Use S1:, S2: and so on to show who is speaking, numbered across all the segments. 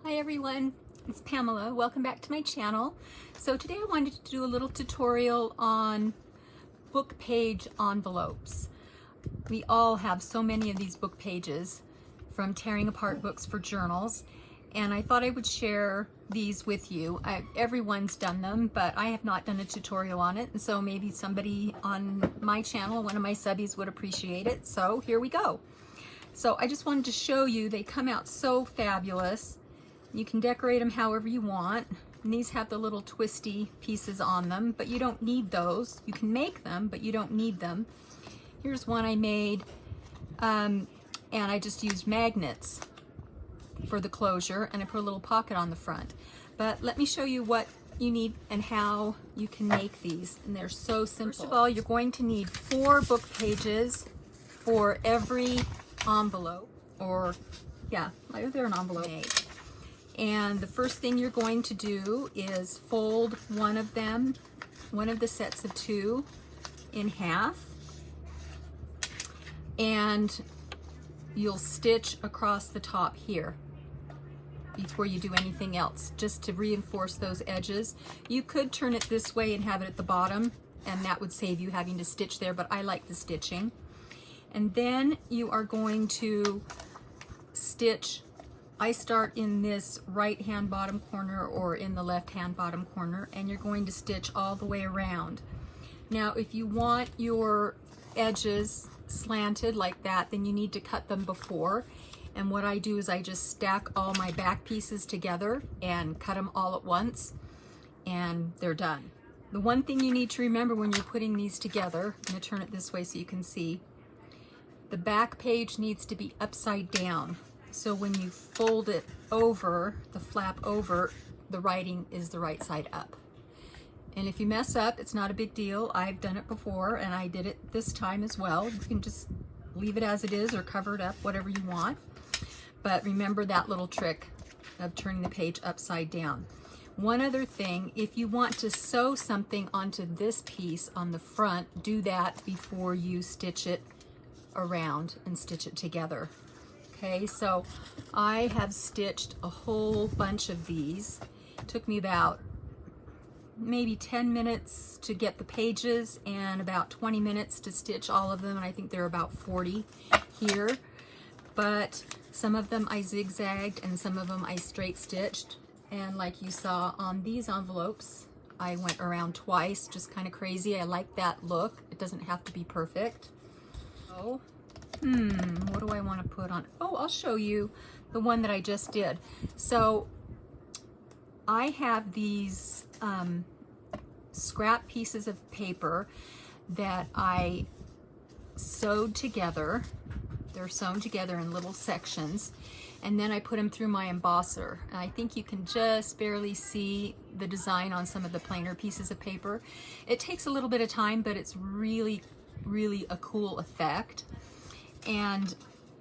S1: Hi everyone, it's Pamela. Welcome back to my channel. So today I wanted to do a little tutorial on book page envelopes. We all have so many of these book pages from tearing apart books for journals, and I thought I would share these with you. Everyone's done them, but I have not done a tutorial on it, and so maybe somebody on my channel, one of my subbies, would appreciate it. So here we go. So I just wanted to show you, they come out so fabulous. You can decorate them however you want. And these have the little twisty pieces on them, but you don't need those. You can make them, but you don't need them. Here's one I made, and I just used magnets for the closure, and I put a little pocket on the front. But let me show you what you need and how you can make these, and they're so simple. First of all, you're going to need 4 book pages for every envelope, or yeah, they're an envelope. And the first thing you're going to do is fold one of the sets of 2 in half, and you'll stitch across the top here before you do anything else, just to reinforce those edges. You could turn it this way and have it at the bottom, and that would save you having to stitch there, but I like the stitching. And then you are going to stitch. I start in this right hand bottom corner or in the left hand bottom corner, and you're going to stitch all the way around. Now if you want your edges slanted like that, then you need to cut them before, and what I do is I just stack all my back pieces together and cut them all at once, and they're done. The one thing you need to remember when you're putting these together, I'm going to turn it this way so you can see, the back page needs to be upside down. So when you fold it over, the flap over, the writing is the right side up. And if you mess up, it's not a big deal. I've done it before, and I did it this time as well. You can just leave it as it is or cover it up, whatever you want. But remember that little trick of turning the page upside down. One other thing, if you want to sew something onto this piece on the front, do that before you stitch it around and stitch it together. Okay, so I have stitched a whole bunch of these. It took me about maybe 10 minutes to get the pages and about 20 minutes to stitch all of them, and I think there are about 40 here. But some of them I zigzagged and some of them I straight stitched, and like you saw on these envelopes, I went around twice, just kind of crazy. I like that look. It doesn't have to be perfect. So what do I want to put on? Oh, I'll show you the one that I just did. So I have these scrap pieces of paper that I sewed together. They're sewn together in little sections, and then I put them through my embosser. And I think you can just barely see the design on some of the plainer pieces of paper. It takes a little bit of time, but it's really, really a cool effect. And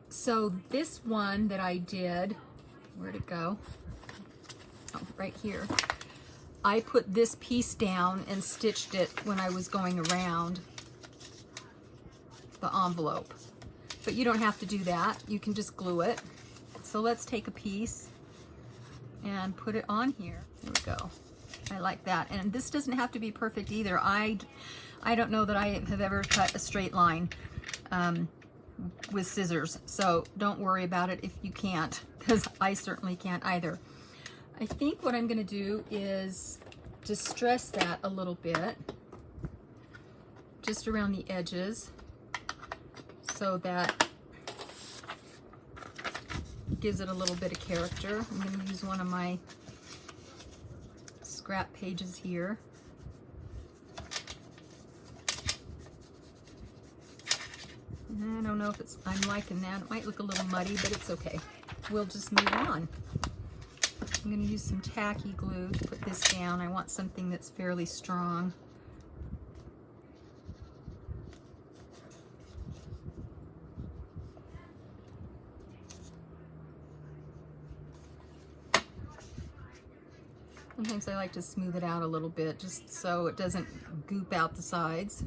S1: so this one that I did, where'd it go? Oh, right here. I put this piece down and stitched it when I was going around the envelope. But you don't have to do that. You can just glue it. So let's take a piece and put it on here. There we go. I like that. And this doesn't have to be perfect either. I don't know that I have ever cut a straight line with scissors, so don't worry about it if you can't, because I certainly can't either. I think what I'm going to do is distress that a little bit just around the edges, so that gives it a little bit of character. I'm going to use one of my scrap pages here. I don't know if I'm liking that. It might look a little muddy, but it's okay. We'll just move on. I'm going to use some tacky glue to put this down. I want something that's fairly strong. Sometimes I like to smooth it out a little bit just so it doesn't goop out the sides,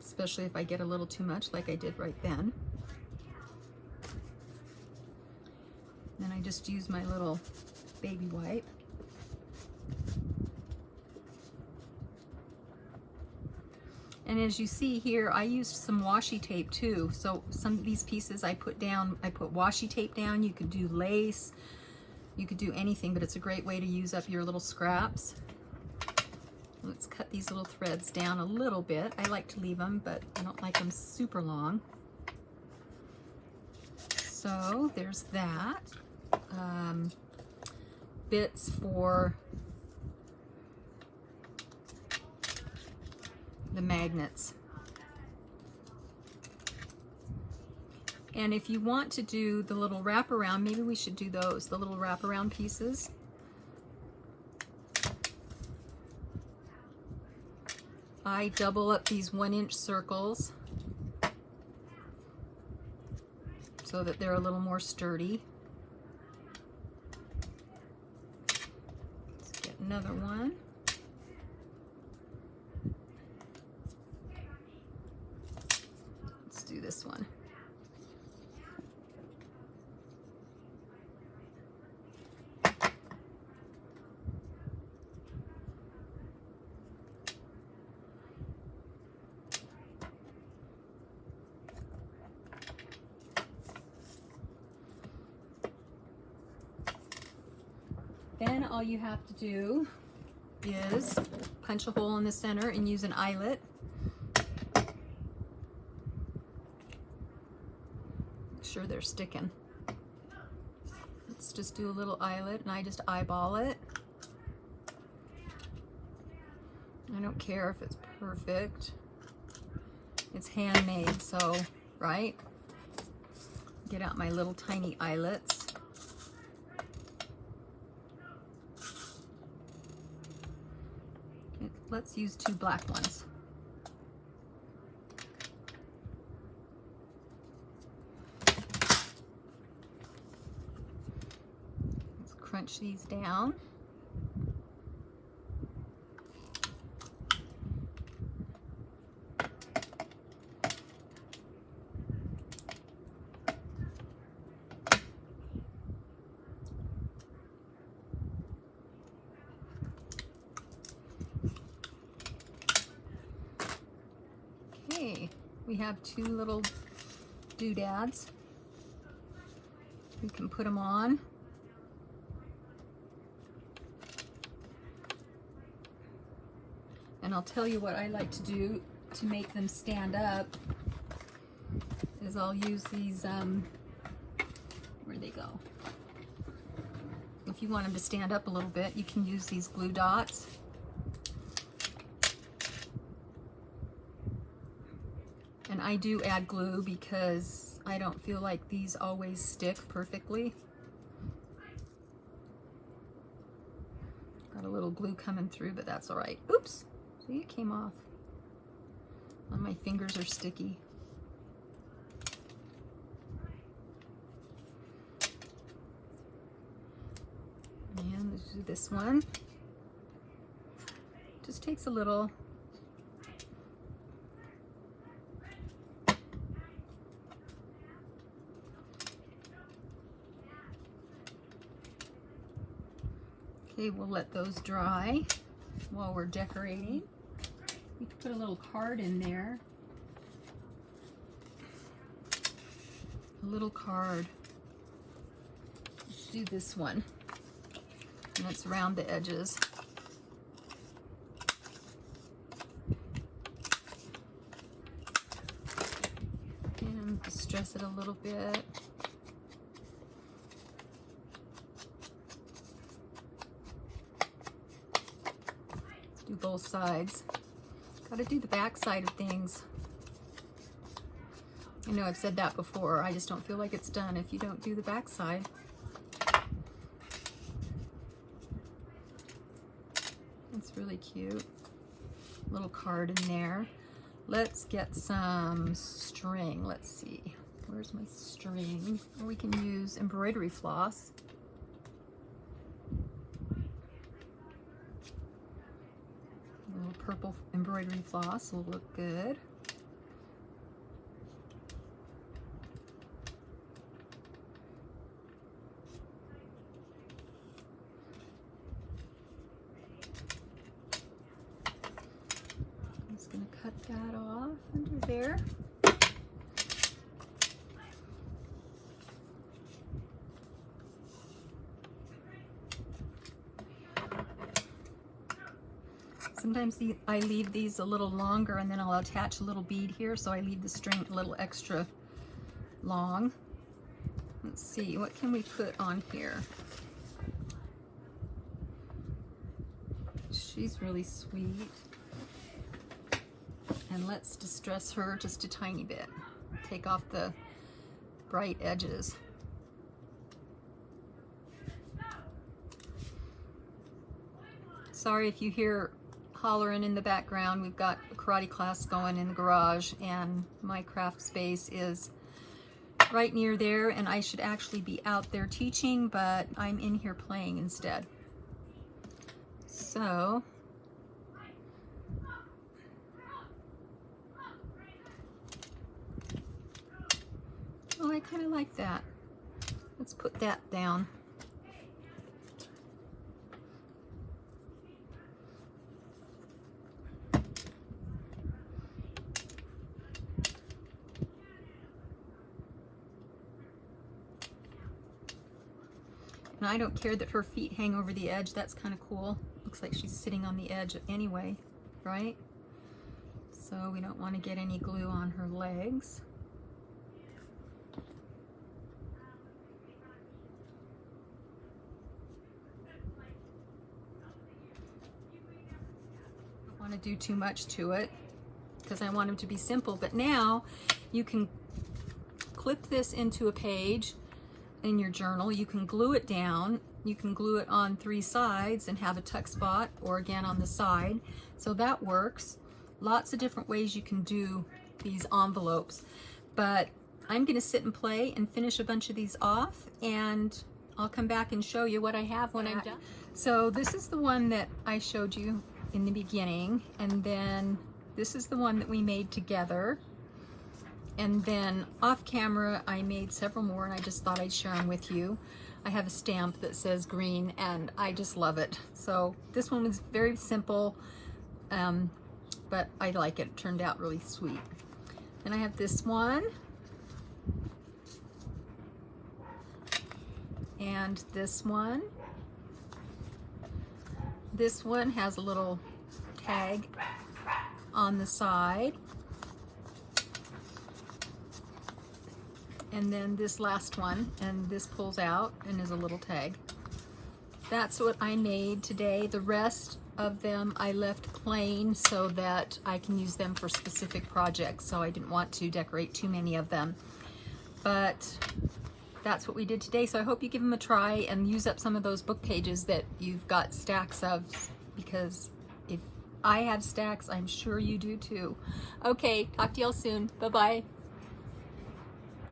S1: especially if I get a little too much like I did right then. Then I just use my little baby wipe. And as you see here, I used some washi tape too. So some of these pieces I put washi tape down. You could do lace, you could do anything, but it's a great way to use up your little scraps. Let's cut these little threads down a little bit. I like to leave them, but I don't like them super long. So there's that. Bits for the magnets. And if you want to do the little wraparound, maybe we should do those, the little wraparound pieces. I double up these 1-inch circles so that they're a little more sturdy. Let's get another one. Let's do this one. Then all you have to do is punch a hole in the center and use an eyelet. Make sure they're sticking. Let's just do a little eyelet, and I just eyeball it. I don't care if it's perfect. It's handmade, so, right? Get out my little tiny eyelets. Let's use 2 black ones. Let's crunch these down. We have 2 little doodads. We can put them on. And I'll tell you what I like to do to make them stand up is I'll use these, where'd they go? If you want them to stand up a little bit, you can use these glue dots. And I do add glue because I don't feel like these always stick perfectly. Got a little glue coming through, but that's all right. Oops, see, it came off. And my fingers are sticky. And let's do this one. Just takes a little. Okay, we'll let those dry while we're decorating. You can put a little card in there. A little card. Let's do this one. And it's round the edges. And distress it a little bit. Do both sides. Got to do the back side of things. I know I've said that before. I just don't feel like it's done if you don't do the back side. It's really cute. Little card in there. Let's get some string. Let's see. Where's my string? Or we can use embroidery floss. Purple embroidery floss will look good. there. Sometimes I leave these a little longer and then I'll attach a little bead here, so I leave the string a little extra long. Let's see, what can we put on here? She's really sweet. And let's distress her just a tiny bit. Take off the bright edges. Sorry if you hear hollering in the background. We've got a karate class going in the garage, and my craft space is right near there, and I should actually be out there teaching, but I'm in here playing instead. So oh, I kind of like that. Let's put that down. And I don't care that her feet hang over the edge. That's kind of cool. Looks like she's sitting on the edge anyway, right? So we don't want to get any glue on her legs. Don't want to do too much to it because I want them to be simple. But now you can clip this into a page in your journal. You can glue it down. You can glue it on 3 sides and have a tuck spot, or again on the side. So that works. Lots of different ways you can do these envelopes. But I'm going to sit and play and finish a bunch of these off, and I'll come back and show you what I have when I'm done. So this is the one that I showed you in the beginning, and then this is the one that we made together. And then off camera, I made several more, and I just thought I'd share them with you. I have a stamp that says green, and I just love it. So this one was very simple, but I like it. It turned out really sweet. And I have this one. And this one. This one has a little tag on the side. And then this last one, and this pulls out and is a little tag. That's what I made today. The rest of them I left plain so that I can use them for specific projects, so I didn't want to decorate too many of them. But that's what we did today, so I hope you give them a try and use up some of those book pages that you've got stacks of, because if I have stacks, I'm sure you do too. Okay, talk to y'all soon. Bye-bye.